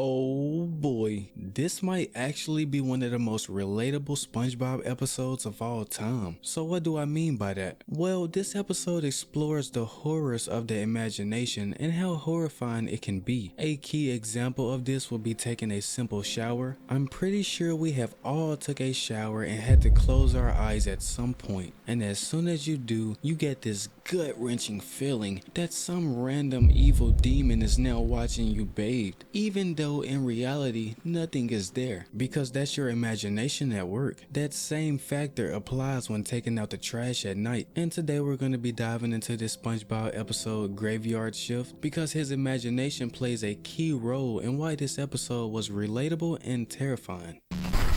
Oh boy, this might actually be one of the most relatable SpongeBob episodes of all time. So what do I mean by that? Well, this episode explores the horrors of the imagination and how horrifying it can be. A key example of this will be taking a simple shower. I'm pretty sure we have all took a shower and had to close our eyes at some point. And as soon as you do, you get this gut-wrenching feeling that some random evil demon is now watching you bathed, even though in reality nothing is there, because that's your imagination at work. That same factor applies when taking out the trash at night. And today we're going to be diving into this SpongeBob episode, Graveyard Shift, because his imagination plays a key role in why this episode was relatable and terrifying.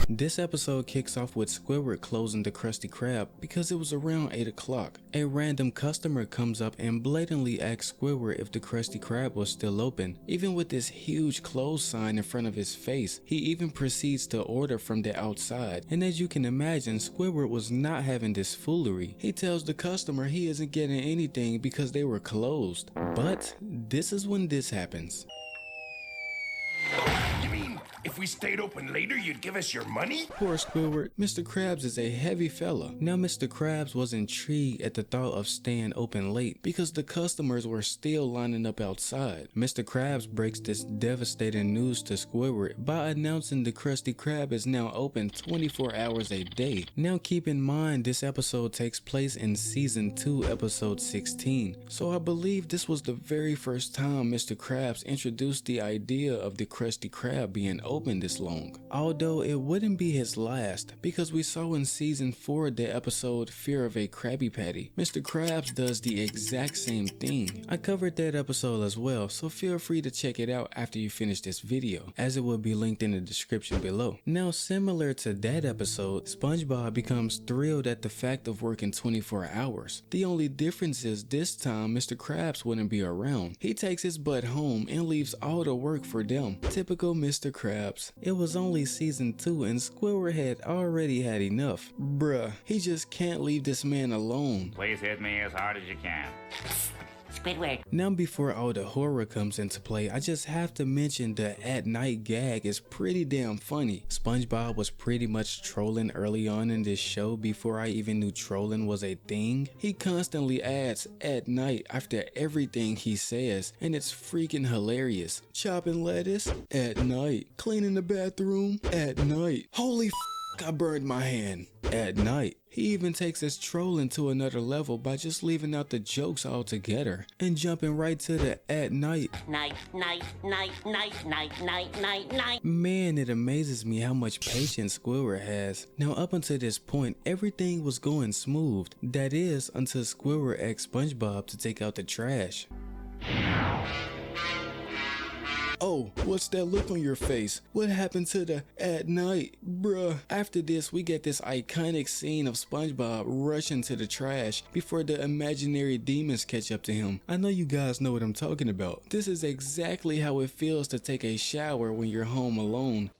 This episode kicks off with Squidward closing the Krusty Krab because it was around 8 o'clock. A random customer comes up and blatantly asks Squidward if the Krusty Krab was still open. Even with this huge close sign in front of his face, he even proceeds to order from the outside. And as you can imagine, Squidward was not having this foolery. He tells the customer he isn't getting anything because they were closed. But this is when this happens. If we stayed open later, you'd give us your money? Poor Squidward. Mr. Krabs is a heavy fella. Now Mr. Krabs was intrigued at the thought of staying open late because the customers were still lining up outside. Mr. Krabs breaks this devastating news to Squidward by announcing the Krusty Krab is now open 24 hours a day. Now keep in mind this episode takes place in season 2 episode 16. So I believe this was the very first time Mr. Krabs introduced the idea of the Krusty Krab being open this long. Although it wouldn't be his last, because we saw in season 4 the episode Fear of a Krabby Patty. Mr. Krabs does the exact same thing. I covered that episode as well, so feel free to check it out after you finish this video, as it will be linked in the description below. Now similar to that episode, SpongeBob becomes thrilled at the fact of working 24 hours. The only difference is this time Mr. Krabs wouldn't be around. He takes his butt home and leaves all the work for them. Typical Mr. Krabs. It was only season 2 and Squidward had already had enough. Bruh, he just can't leave this man alone. Please hit me as hard as you can. Squidward. Now before all the horror comes into play, I just have to mention the at night gag is pretty damn funny. SpongeBob was pretty much trolling early on in this show before I even knew trolling was a thing. He constantly adds at night after everything he says, and it's freaking hilarious. Chopping lettuce? At night. Cleaning the bathroom? At night. Holy f***, I burned my hand. At night. He even takes his trolling to another level by just leaving out the jokes altogether and jumping right to the at night. Night. Man, it amazes me how much patience Squidward has. Now up until this point, everything was going smooth. That is, until Squidward asked SpongeBob to take out the trash. Oh, what's that look on your face? What happened to the at night? Bruh. After this, we get this iconic scene of SpongeBob rushing to the trash before the imaginary demons catch up to him. I know you guys know what I'm talking about. This is exactly how it feels to take a shower when you're home alone.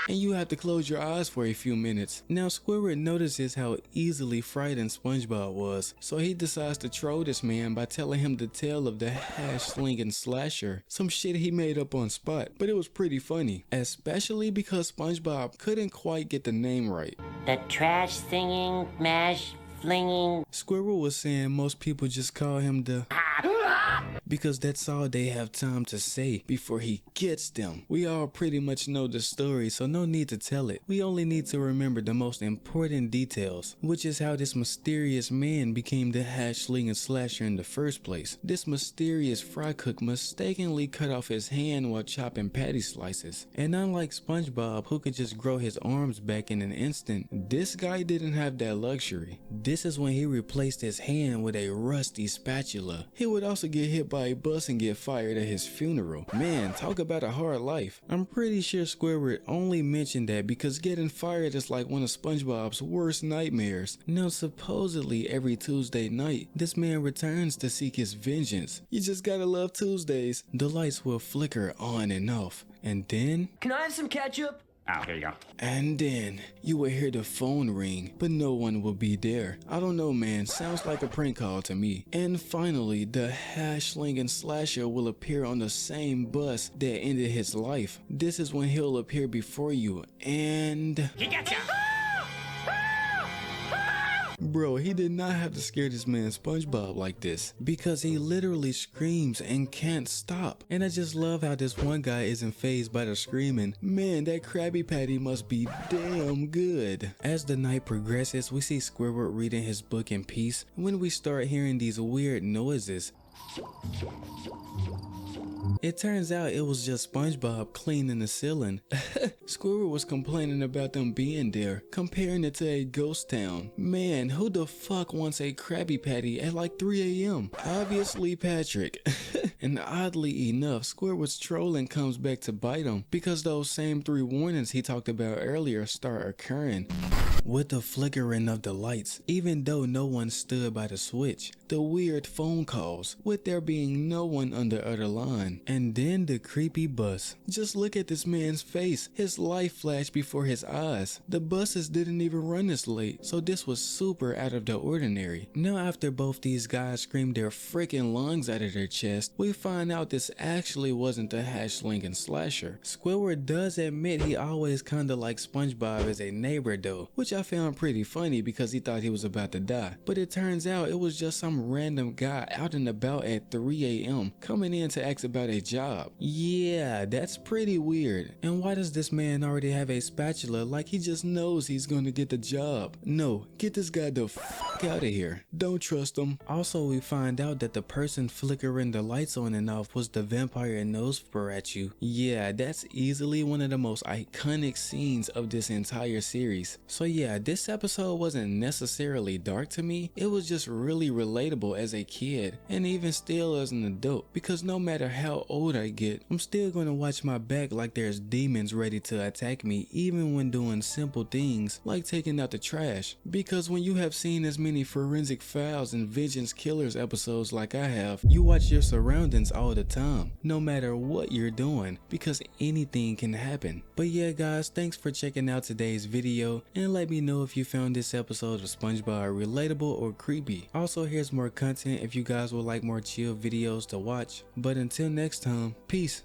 And you have to close your eyes for a few minutes. Now Squidward notices how easily frightened SpongeBob was, so he decides to troll this man by telling him the tale of the Hatchling Slasher, some shit he made up on spot, but it was pretty funny, especially because SpongeBob couldn't quite get the name right. The trash singing, mash flinging. Squidward was saying most people just call him the because that's all they have time to say before he gets them. We all pretty much know the story, so no need to tell it. We only need to remember the most important details, which is how this mysterious man became the Hatchling Slasher in the first place. This mysterious fry cook mistakenly cut off his hand while chopping patty slices. And unlike SpongeBob, who could just grow his arms back in an instant, this guy didn't have that luxury. This is when he replaced his hand with a rusty spatula. He would also get hit by a bus and get fired at his funeral. Man, talk about a hard life. I'm pretty sure Squidward only mentioned that because getting fired is like one of SpongeBob's worst nightmares. Now supposedly every Tuesday night, this man returns to seek his vengeance. You just gotta love Tuesdays. The lights will flicker on and off, and then... Can I have some ketchup? Oh, here you go. And then you will hear the phone ring, but no one will be there. I don't know, man, sounds like a prank call to me. And finally, the Hatchling Slasher will appear on the same bus that ended his life. This is when he'll appear before you and... He gotcha! Bro, he did not have to scare this man SpongeBob like this, because he literally screams and can't stop. And I just love how this one guy isn't fazed by the screaming. Man, that Krabby Patty must be damn good. As the night progresses, we see Squidward reading his book in peace when we start hearing these weird noises. It turns out it was just SpongeBob cleaning the ceiling. Squidward was complaining about them being there, comparing it to a ghost town. Man, who the fuck wants a Krabby Patty at like 3 a.m? Obviously Patrick. And oddly enough, Squidward's trolling comes back to bite him, because those same 3 warnings he talked about earlier start occurring. With the flickering of the lights, even though no one stood by the switch, the weird phone calls, with there being no one on the other line, and then the creepy bus. Just look at this man's face, his life flashed before his eyes. The buses didn't even run this late, so this was super out of the ordinary. Now after both these guys screamed their freaking lungs out of their chest, we find out this actually wasn't the Hatchling Slasher. Squidward does admit he always kinda liked SpongeBob as a neighbor though, which I found pretty funny because he thought he was about to die. But it turns out it was just some random guy out and about at 3 a.m. coming in to ask about a job. Yeah, that's pretty weird. And why does this man already have a spatula like he just knows he's gonna get the job? No, get this guy the fuck out of here. Don't trust him. Also, we find out that the person flickering the lights on and off was the vampire Nosferatu. Yeah, that's easily one of the most iconic scenes of this entire series. So yeah, this episode wasn't necessarily dark to me, it was just really relatable as a kid, and even still as an adult, because no matter how old I get, I'm still gonna watch my back like there's demons ready to attack me, even when doing simple things like taking out the trash. Because when you have seen as many Forensic Files and Vengeance Killers episodes like I have, you watch your surroundings all the time, no matter what you're doing, because anything can happen. But yeah guys, thanks for checking out today's video, and let me know if you found this episode of SpongeBob relatable or creepy. Also, here's more content if you guys would like more chill videos to watch. But until next time, peace.